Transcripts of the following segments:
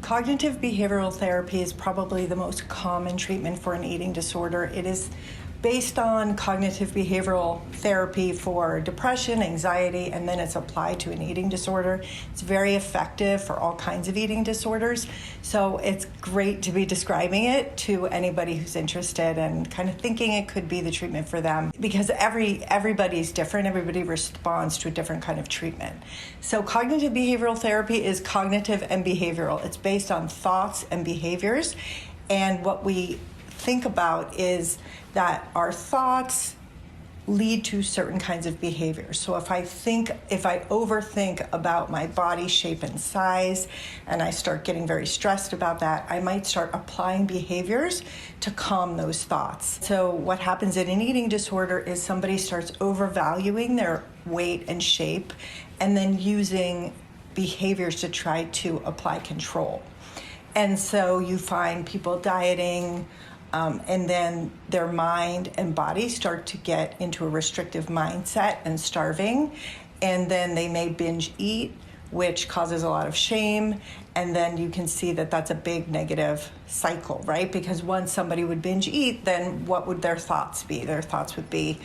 Cognitive behavioral therapy is probably the most common treatment for an eating disorder. It is based on cognitive behavioral therapy for depression, anxiety, and then it's applied to an eating disorder. It's very effective for all kinds of eating disorders. So it's great to be describing it to anybody who's interested and kind of thinking it could be the treatment for them, because everybody's different. Everybody responds to a different kind of treatment. So cognitive behavioral therapy is cognitive and behavioral. It's based on thoughts and behaviors. And what we think about is that our thoughts lead to certain kinds of behaviors. So if I overthink about my body shape and size, and I start getting very stressed about that, I might start applying behaviors to calm those thoughts. So what happens in an eating disorder is somebody starts overvaluing their weight and shape, and then using behaviors to try to apply control. And so you find people dieting, and then their mind and body start to get into a restrictive mindset and starving. And then they may binge eat, which causes a lot of shame. And then you can see that that's a big negative cycle, right? Because once somebody would binge eat, then what would their thoughts be? Their thoughts would be,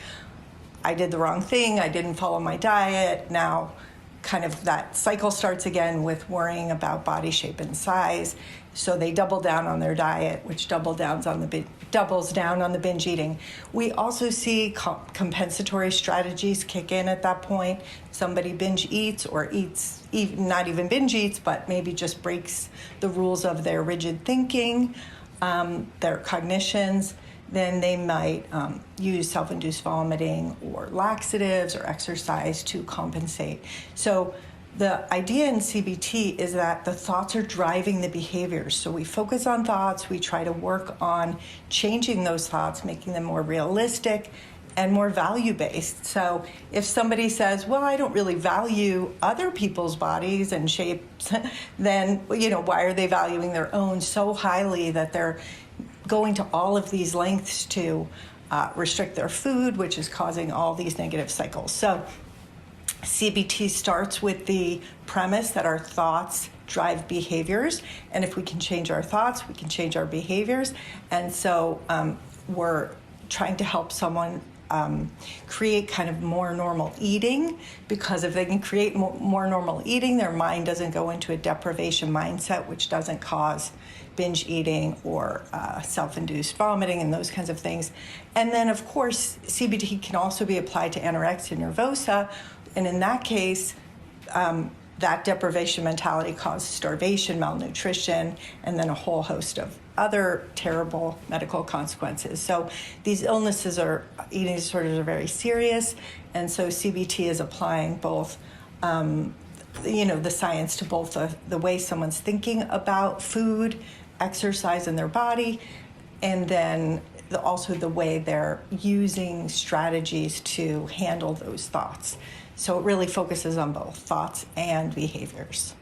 I did the wrong thing, I didn't follow my diet. Now kind of that cycle starts again with worrying about body shape and size. So they double down on their diet, which doubles down on the binge eating. We also see compensatory strategies kick in at that point. Somebody binge eats or eats, not even binge eats, but maybe just breaks the rules of their rigid thinking, their cognitions. Then they might use self-induced vomiting or laxatives or exercise to compensate. So the idea in CBT is that the thoughts are driving the behaviors. So we focus on thoughts, we try to work on changing those thoughts, making them more realistic and more value-based. So if somebody says, well, I don't really value other people's bodies and shapes, then, why are they valuing their own so highly that they're going to all of these lengths to restrict their food, which is causing all these negative cycles. So CBT starts with the premise that our thoughts drive behaviors, and if we can change our thoughts, we can change our behaviors. And so we're trying to help someone create kind of more normal eating, because if they can create more normal eating, their mind doesn't go into a deprivation mindset, which doesn't cause binge eating or self-induced vomiting and those kinds of things. And then, of course, CBT can also be applied to anorexia nervosa, and in that case, that deprivation mentality causes starvation, malnutrition, and then a whole host of other terrible medical consequences. So these illnesses eating disorders are very serious, and so CBT is applying both the science to both the way someone's thinking about food, exercise in their body, and then also the way they're using strategies to handle those thoughts. So it really focuses on both thoughts and behaviors.